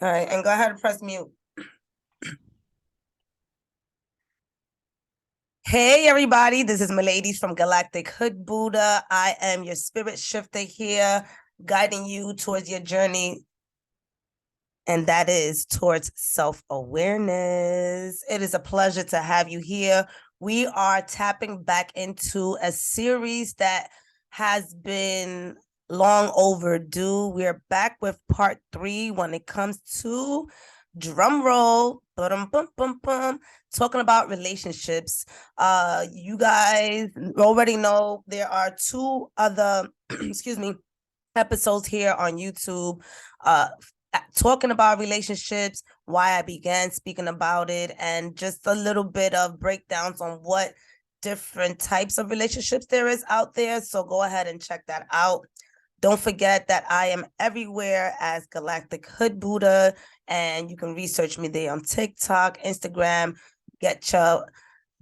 All right, and go ahead and press mute. Hey, everybody, this is Miladies from Galactic Hood Buddha. I am your spirit shifter here, guiding you towards your journey, and that is towards self-awareness. It is a pleasure to have you here. We are tapping back into a series that has been long overdue. We're back with part 3 when it comes to drum roll, talking about relationships. You guys already know there are 2 other excuse me episodes here on YouTube talking about relationships, why I began speaking about it, and just a little bit of breakdowns on what different types of relationships there is out there. So go ahead and check that out. Don't forget that I am everywhere as Galactic Hood Buddha, and you can research me there on TikTok, Instagram, get your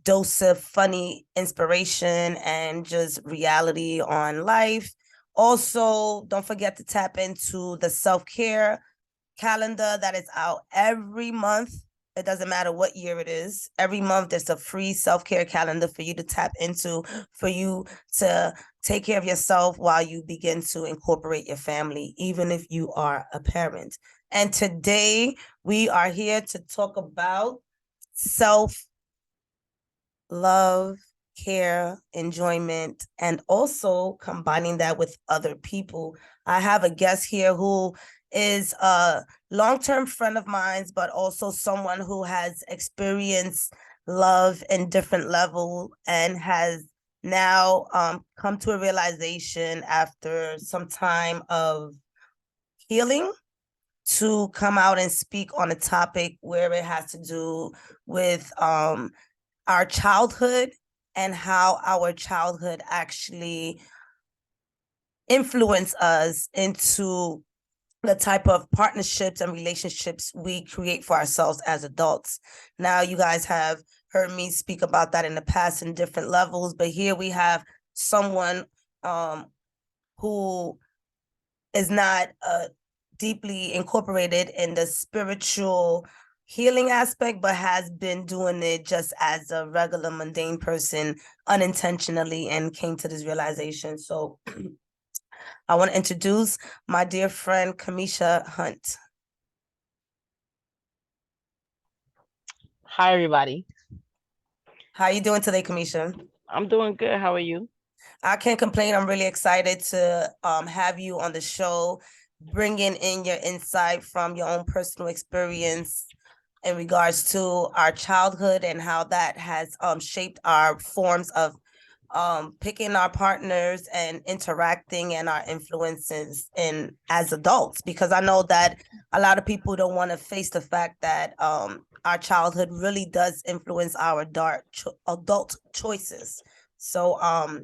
dose of funny inspiration and just reality on life. Also, don't forget to tap into the self-care calendar that is out every month. It doesn't matter what year it is. Every month, there's a free self-care calendar for you to tap into, for you to take care of yourself while you begin to incorporate your family, even if you are a parent. And today, we are here to talk about self-love, care, enjoyment, and also combining that with other people. I have a guest here who is a long-term friend of mine, but also someone who has experienced love in different levels and has now come to a realization after some time of healing to come out and speak on a topic where it has to do with our childhood and how our childhood actually influence us into the type of partnerships and relationships we create for ourselves as adults. Now, you guys have heard me speak about that in the past in different levels, but here we have someone who is not deeply incorporated in the spiritual healing aspect, but has been doing it just as a regular mundane person unintentionally and came to this realization. So I want to introduce my dear friend, Kamisha Hunte. Hi, everybody. How are you doing today, Kamisha? I'm doing good. How are you? I can't complain. I'm really excited to have you on the show, bringing in your insight from your own personal experience in regards to our childhood and how that has shaped our forms of picking our partners and interacting and our influences in as adults. Because I know that a lot of people don't want to face the fact that our childhood really does influence our adult choices. So I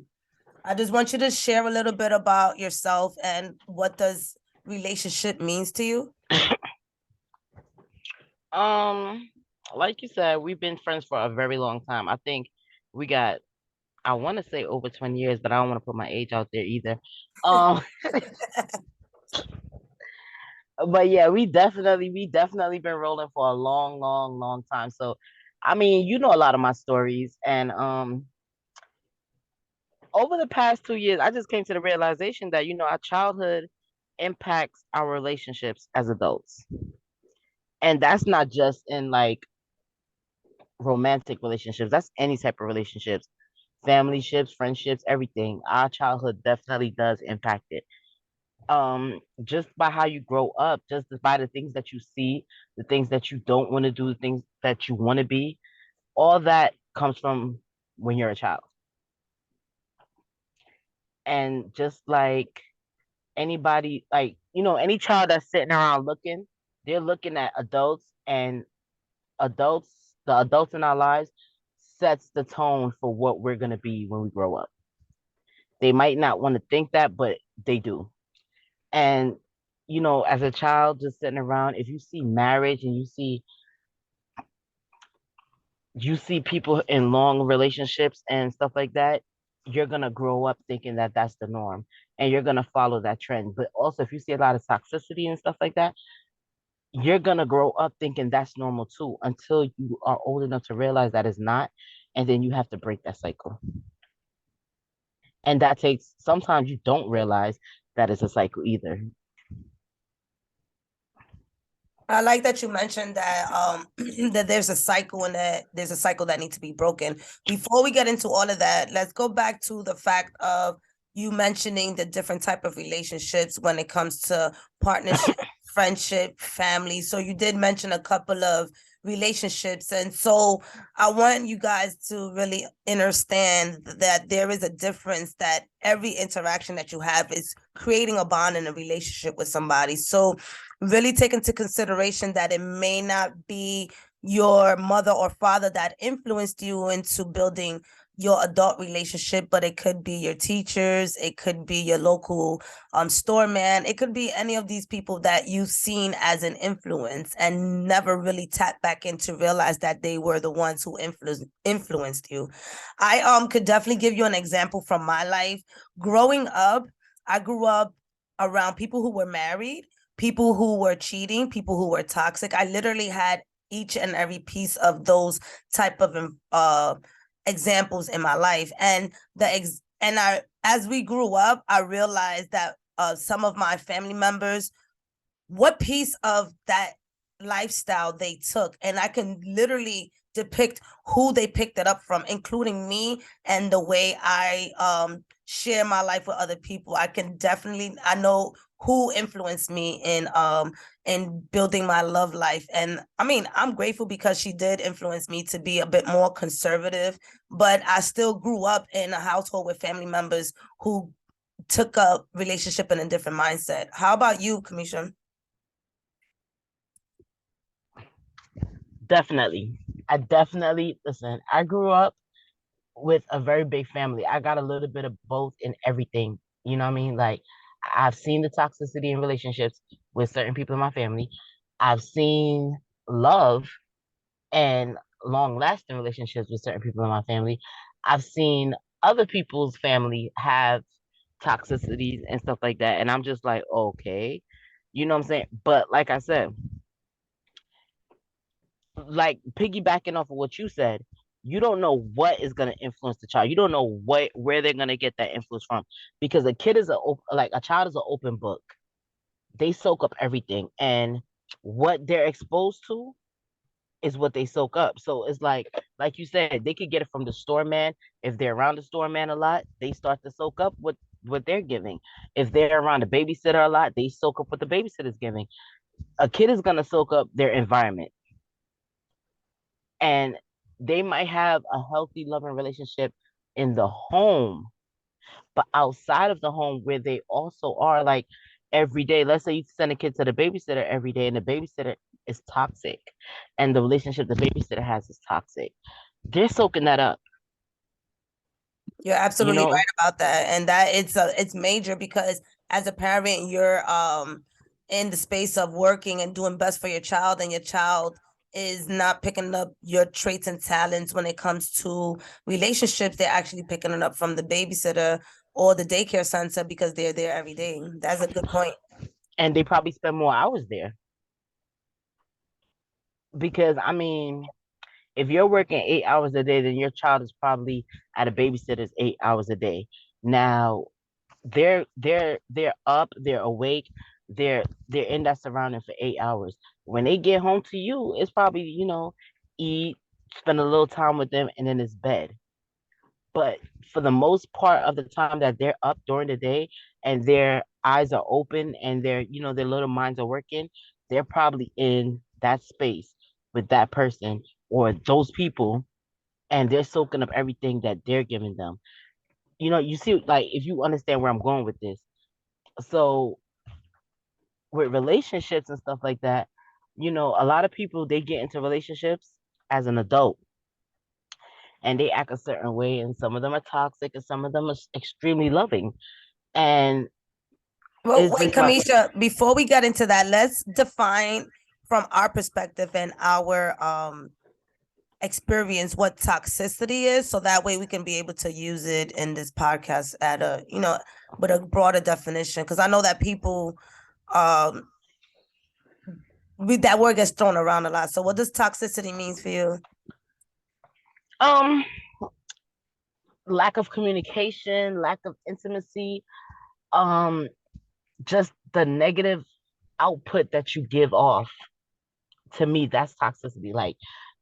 just want you to share a little bit about yourself and what does relationship means to you. Um, like you said, we've been friends for a very long time. I think we got, I want to say over 20 years, but I don't want to put my age out there either. Um, but yeah, we definitely been rolling for a long, long, long time. So, I mean, you know a lot of my stories, and over the past 2 years, I just came to the realization that our childhood impacts our relationships as adults, and that's not just in like romantic relationships. That's any type of relationships, family ships, friendships, everything. Our childhood definitely does impact it. Just by how you grow up, just by the things that you see, the things that you don't want to do, the things that you want to be, all that comes from when you're a child. And just like anybody, like, any child that's sitting around looking, they're looking at adults, and adults, the adults in our lives sets the tone for what we're going to be when we grow up. They might not want to think that, but they do. And as a child just sitting around, if you see marriage and you see people in long relationships and stuff like that, you're going to grow up thinking that that's the norm, and you're going to follow that trend. But also, if you see a lot of toxicity and stuff like that, you're gonna grow up thinking that's normal too until you are old enough to realize that it's not, and then you have to break that cycle. And that takes sometimes you don't realize that it's a cycle either. I like that you mentioned that that there's a cycle and that there's a cycle that needs to be broken. Before we get into all of that, let's go back to the fact of you mentioning the different type of relationships when it comes to partnership, friendship, family. So you did mention a couple of relationships, and so I want you guys to really understand that there is a difference, that every interaction that you have is creating a bond in a relationship with somebody. So really take into consideration that it may not be your mother or father that influenced you into building your adult relationship, but it could be your teachers, it could be your local store man, it could be any of these people that you've seen as an influence and never really tapped back in to realize that they were the ones who influenced you. I could definitely give you an example from my life. Growing up, I grew up around people who were married, people who were cheating, people who were toxic. I literally had each and every piece of those type of examples in my life. And I, as we grew up, I realized that some of my family members, what piece of that lifestyle they took, and I can literally depict who they picked it up from, including me, and the way I share my life with other people. I know who influenced me in building my love life. And I mean, I'm grateful because she did influence me to be a bit more conservative, but I still grew up in a household with family members who took a relationship in a different mindset. How about you, Kamisha? Definitely. I definitely listen. I grew up with a very big family. I got a little bit of both in everything. You know what I mean? Like I've seen the toxicity in relationships with certain people in my family. I've seen love and long lasting relationships with certain people in my family. I've seen other people's family have toxicities and stuff like that. And I'm just like, okay. You know what I'm saying? But like I said, like piggybacking off of what you said, you don't know what is going to influence the child. You don't know where they're going to get that influence from, because a kid is like a child is an open book. They soak up everything, and what they're exposed to is what they soak up. So it's like you said, they could get it from the store man. If they're around the store man a lot, they start to soak up what they're giving. If they're around the babysitter a lot, they soak up what the babysitter's giving. A kid is going to soak up their environment, and they might have a healthy loving relationship in the home, but outside of the home where they also are like every day, let's say you send a kid to the babysitter every day and the babysitter is toxic and the relationship the babysitter has is toxic, they're soaking that up, You're you absolutely know. right about that. And that it's major because as a parent, you're in the space of working and doing best for your child, and your child is not picking up your traits and talents when it comes to relationships. They're actually picking it up from the babysitter or the daycare center because they're there every day. That's a good point. And they probably spend more hours there, because I mean, if you're working 8 hours a day, then your child is probably at a babysitter's 8 hours a day. Now they're up, they're awake, they're in that surrounding for 8 hours. When they get home to you, it's probably, eat, spend a little time with them, and then it's bed. But for the most part of the time that they're up during the day and their eyes are open and their little minds are working, they're probably in that space with that person or those people, and they're soaking up everything that they're giving them. You see, like, if you understand where I'm going with this. So with relationships and stuff like that, a lot of people, they get into relationships as an adult and they act a certain way, and some of them are toxic and some of them are extremely loving. And Well, it's wait, just like, Kamisha, before we get into that, let's define from our perspective and our experience what toxicity is, so that way we can be able to use it in this podcast at with a broader definition, because I know that people um that word gets thrown around a lot. So what does toxicity means for you? Um, Lack of communication, lack of intimacy, um, just the negative output that you give off. To me, that's toxicity. Like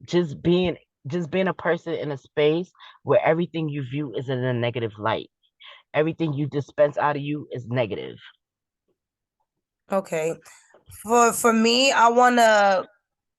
just being just being a person in a space where everything you view is in a negative light. Everything you dispense out of you is negative. Okay. For me, I want to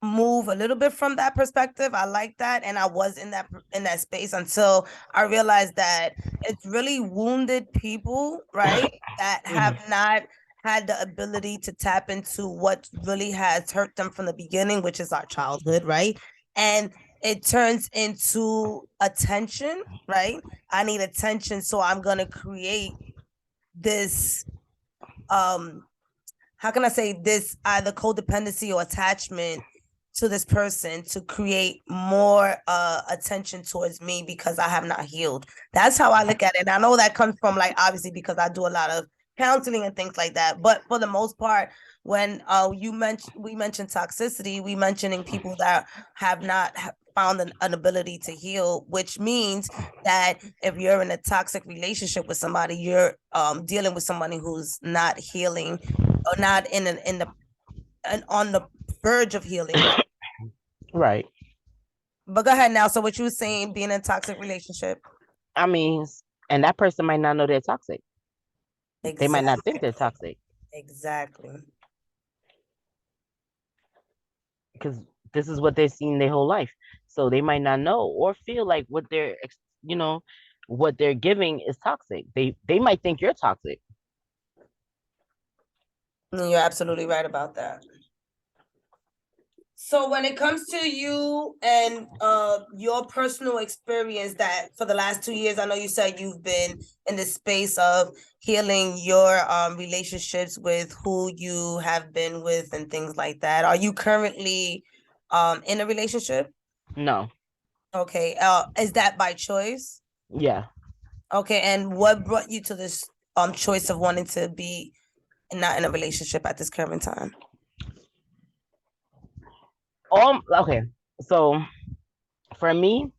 move a little bit from that perspective. I like that, and I was in that space until I realized that it's really wounded people, right? That have Mhm. not had the ability to tap into what really has hurt them from the beginning, which is our childhood, right? And it turns into attention, right? I need attention, so I'm going to create this how can I say this, either codependency or attachment to this person to create more attention towards me because I have not healed. That's how I look at it. And I know that comes from, like, obviously because I do a lot of counseling and things like that. But for the most part, when we mentioned toxicity, we mentioning people that have not found an ability to heal, which means that if you're in a toxic relationship with somebody, you're dealing with somebody who's not healing or not in the on the verge of healing, right? Right. But go ahead now. So what you were saying, being in a toxic relationship? I mean, and that person might not know they're toxic. They might not think Exactly. they're toxic Exactly. because this is what they've seen their whole life. So they might not know or feel like you know, what they're giving is toxic. They might think you're toxic. You're absolutely right about that. So when it comes to you and your personal experience, that for the last 2 years, I know you said you've been in the space of healing your relationships with who you have been with and things like that. Are you currently in a relationship? No. Okay. Is that by choice? Yeah. Okay, and what brought you to this choice of wanting to be not in a relationship at this current time? Okay. So for me,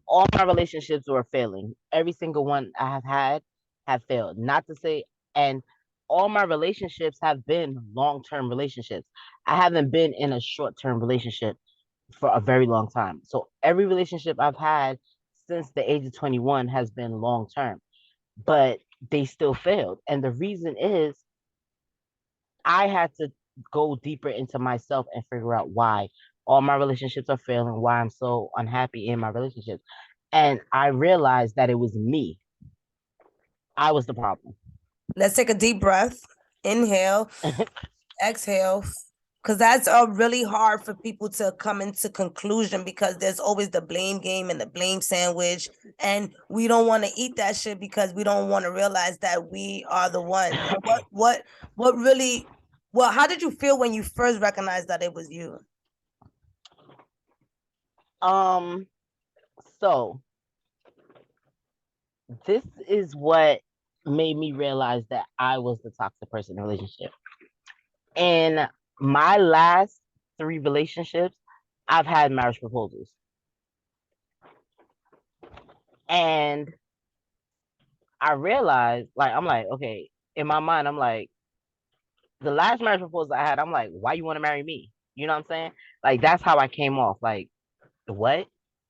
all my relationships were failing. Every single one I have had have failed. Not to say, and all my relationships have been long term relationships. I haven't been in a short term relationship for a very long time. So every relationship I've had since the age of 21 has been long term, but they still failed. And the reason is I had to go deeper into myself and figure out why all my relationships are failing, why I'm so unhappy in my relationships. And I realized that it was me. I was the problem. Let's take a deep breath. Inhale, exhale, because that's really hard for people to come into conclusion because there's always the blame game and the blame sandwich, and we don't want to eat that shit because we don't want to realize that we are the ones. So what really, well, how did you feel when you first recognized that it was you? um, so this is what made me realize that I was the toxic person in the relationship. In my last three relationships, I've had marriage proposals. And I realized, like, I'm like, okay, in my mind, I'm like, the last marriage proposal I had, I'm like, why you want to marry me? You know what I'm saying? Like, that's how I came off. Like, what?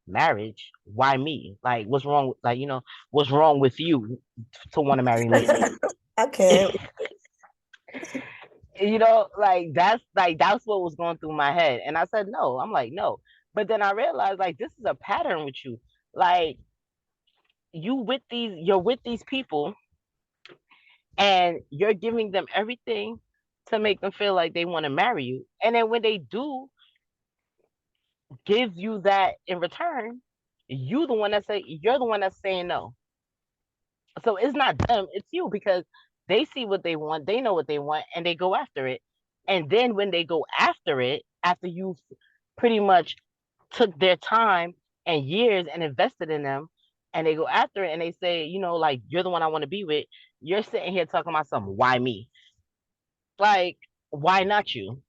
Marriage? Why me? Like, what's wrong? Like, what's wrong with you to want to marry me? Okay. That's what was going through my head. And I said, no. I'm like, no. But then I realized, like, this is a pattern with you. Like, you're with these people and you're giving them everything to make them feel like they want to marry you. And then when they do give you that in return, you're the one that's saying no. So it's not them, it's you because they see what they want, they know what they want, and they go after it. And then when they go after it, after you've pretty much took their time and years and invested in them, and they go after it and they say, like, you're the one I want to be with, you're sitting here talking about something. Why me? Like, why not you?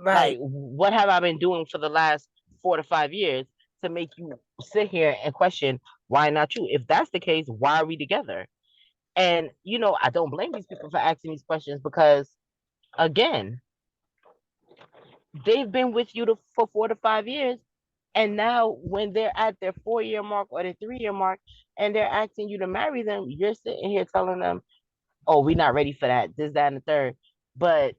Like, Right. what have I been doing for the last 4 to 5 years to make you sit here and question why not you? If that's the case, why are we together? And I don't blame these people for asking these questions because, again, they've been with you for 4 to 5 years, and now when they're at their 4 year mark or their 3 year mark, and they're asking you to marry them, you're sitting here telling them, "Oh, we're not ready for that. This, that, and the third." But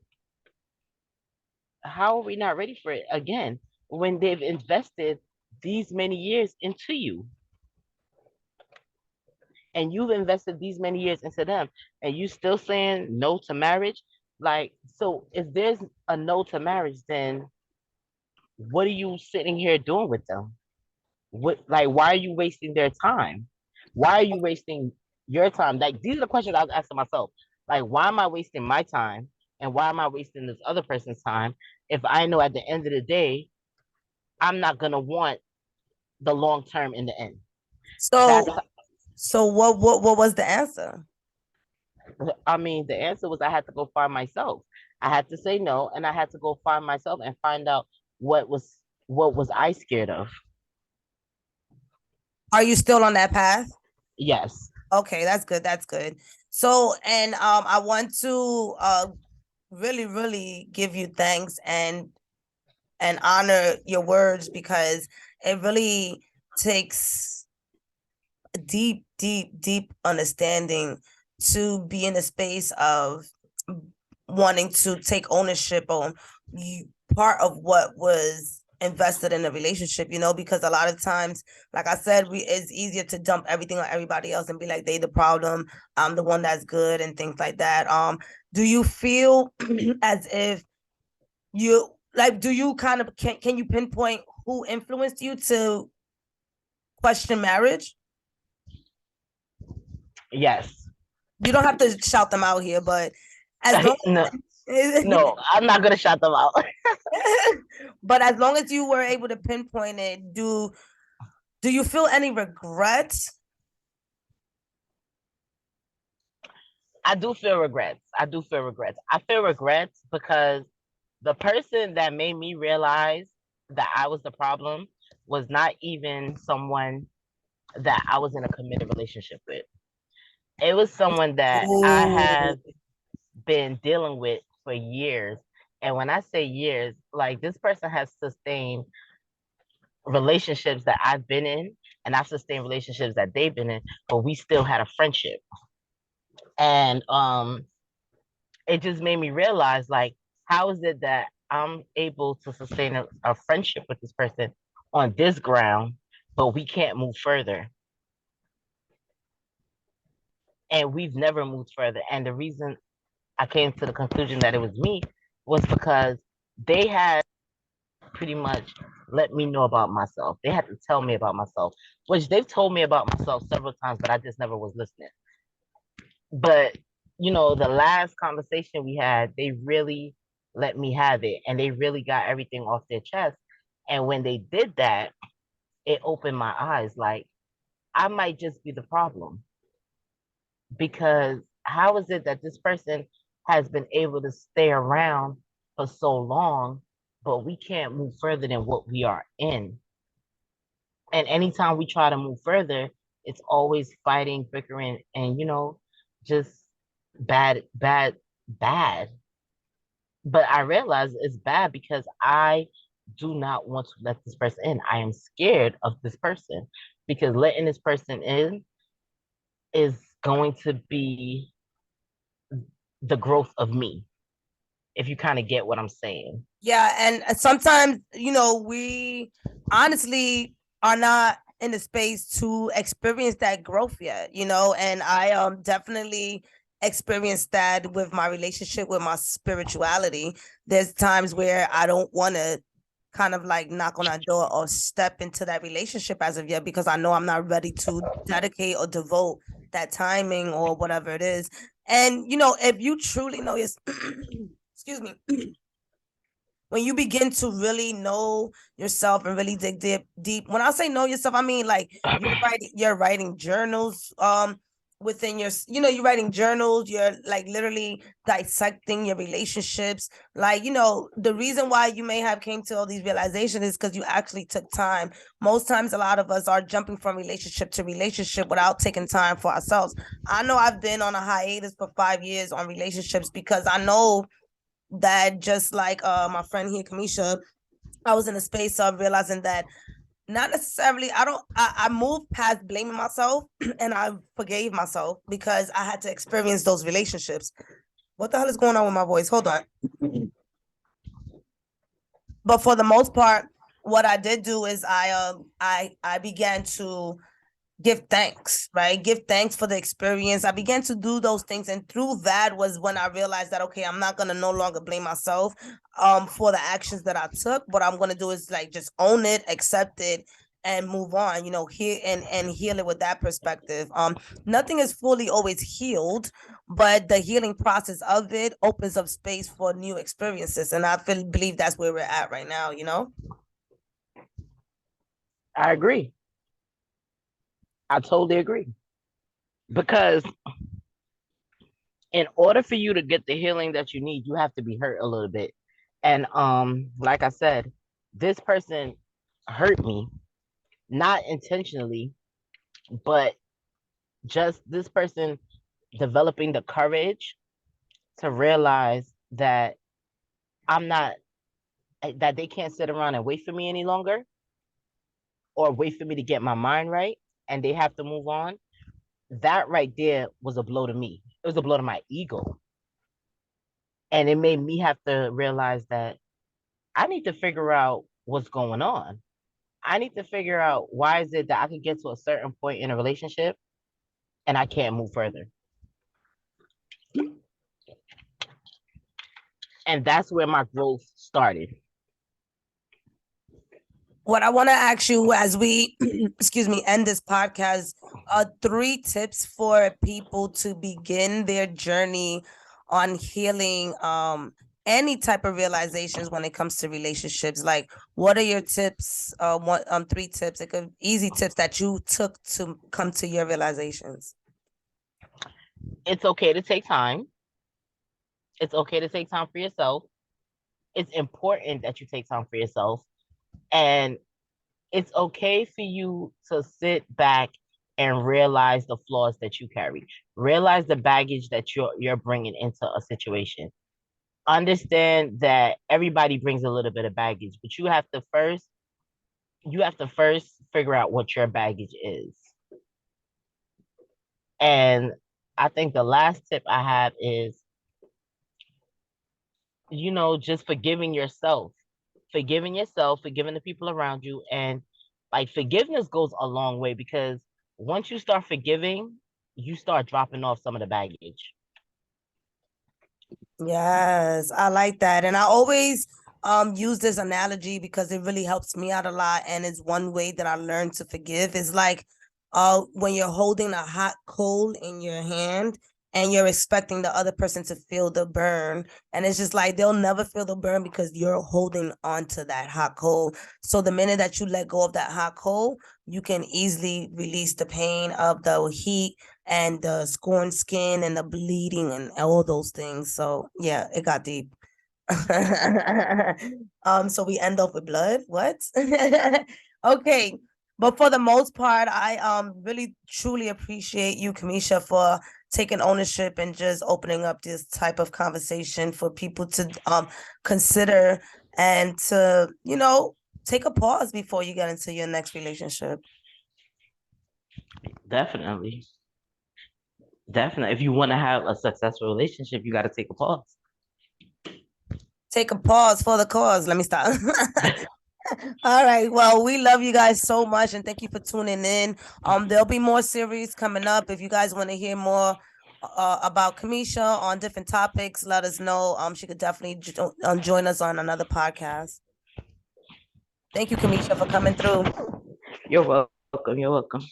how are we not ready for it again when they've invested these many years into you, and you've invested these many years into them, and you still saying no to marriage? Like, so if there's a no to marriage, then what are you sitting here doing with them? What, like, why are you wasting their time? Why are you wasting your time? Like, these are the questions I was asking myself. Like, why am I wasting my time, and why am I wasting this other person's time if I know at the end of the day I'm not gonna want the long term in the end? That's, So what was the answer? I mean, the answer was I had to go find myself. I had to say no, and I had to go find myself and find out what was I scared of. Are you still on that path? Yes. Okay, that's good. That's good. So, and I want to really, really give you thanks and honor your words, because it really takes deep, deep, deep understanding to be in a space of wanting to take ownership on you, part of what was invested in a relationship, because a lot of times, like I said, it's easier to dump everything on everybody else and be like, they the problem, I'm the one that's good, and things like that. Do you feel as if you like, do you kind of can you pinpoint who influenced you to question marriage? Yes. You don't have to shout them out here, but as long No, no, I'm not gonna shout them out. but as long as you were able to pinpoint it, do you feel any regrets? I do feel regrets. I do feel regrets. I feel regrets because the person that made me realize that I was the problem was not even someone that I was in a committed relationship with. It was someone that I Oh, have been dealing with for years. And when I say years, like, this person has sustained relationships that I've been in, and I've sustained relationships that they've been in, but we still had a friendship. And it just made me realize, like, how is it that I'm able to sustain a friendship with this person on this ground, but we can't move further? And we've never moved further. And the reason I came to the conclusion that it was me was because they had pretty much let me know about myself. They had to tell me about myself, which they've told me about myself several times, but I just never was listening. But the last conversation we had, they really let me have it, and they really got everything off their chest. And when they did that, it opened my eyes. Like, I might just be the problem, because how is it that this person has been able to stay around for so long, but we can't move further than what we are in? And anytime we try to move further, it's always fighting, bickering, and just bad, bad, bad. But I realize it's bad because I do not want to let this person in. I am scared of this person, because letting this person in is going to be the growth of me, if you kind of get what I'm saying. yeah, and sometimes, we honestly are not in the space to experience that growth yet, and I definitely experienced that with my relationship with my spirituality. There's times where I don't want to kind of like knock on that door or step into that relationship as of yet, because I know I'm not ready to dedicate or devote that timing or whatever it is. And if you truly know your excuse me, when you begin to really know yourself and really dig deep, when I say know yourself, I mean like you're writing journals within your, you're writing journals, you're like literally dissecting your relationships. Like, the reason why you may have came to all these realizations is because you actually took time. Most times, a lot of us are jumping from relationship to relationship without taking time for ourselves. I know I've been on a hiatus for 5 years on relationships because I know that, just like my friend here, Kamisha, I was in a space of realizing that not necessarily, I moved past blaming myself and I forgave myself because I had to experience those relationships. What the hell is going on with my voice? Hold on. But for the most part, what I did do is I began to give thanks, right? Give thanks for the experience. I began to do those things. And through that was when I realized that, okay, I'm not going to no longer blame myself for the actions that I took. What I'm going to do is like just own it, accept it, and move on, here and heal it with that perspective. Nothing is fully always healed, but the healing process of it opens up space for new experiences. And I believe that's where we're at right now, I agree. I totally agree. Because in order for you to get the healing that you need, you have to be hurt a little bit. And like I said, this person hurt me, not intentionally, but just this person developing the courage to realize that I'm not, that they can't sit around and wait for me any longer, or wait for me to get my mind right, and they have to move on. That right there was a blow to me. It was a blow to my ego. And it made me have to realize that I need to figure out what's going on. I need to figure out why is it that I can get to a certain point in a relationship and I can't move further. And that's where my growth started. What I want to ask you as we, excuse me, end this podcast, 3 tips for people to begin their journey on healing any type of realizations when it comes to relationships. Like, what are your tips? 3 tips. It could easy tips that you took to come to your realizations. It's okay to take time. It's okay to take time for yourself. It's important that you take time for yourself. And it's okay for you to sit back and realize the flaws that you carry. Realize the baggage that you're bringing into a situation. Understand that everybody brings a little bit of baggage, but you have to first figure out what your baggage is. And I think the last tip I have is, just forgiving yourself, forgiving the people around you. And like, forgiveness goes a long way, because once you start forgiving, you start dropping off some of the baggage. Yes, I like that. And I always use this analogy because it really helps me out a lot. And it's one way that I learned to forgive is like when you're holding a hot coal in your hand and you're expecting the other person to feel the burn. And it's just like they'll never feel the burn because you're holding on to that hot coal. So the minute that you let go of that hot coal, you can easily release the pain of the heat and the scorn skin and the bleeding and all those things. So yeah, it got deep. So we end off with blood. What? Okay. But for the most part, I really truly appreciate you, Kamisha, for taking ownership and just opening up this type of conversation for people to consider and to, take a pause before you get into your next relationship. Definitely. Definitely. If you want to have a successful relationship, you got to take a pause. Take a pause for the cause. Let me stop. All right. Well, we love you guys so much and thank you for tuning in. There'll be more series coming up. If you guys want to hear more about Kamisha on different topics, let us know. She could definitely join us on another podcast. Thank you, Kamisha, for coming through. You're welcome. You're welcome.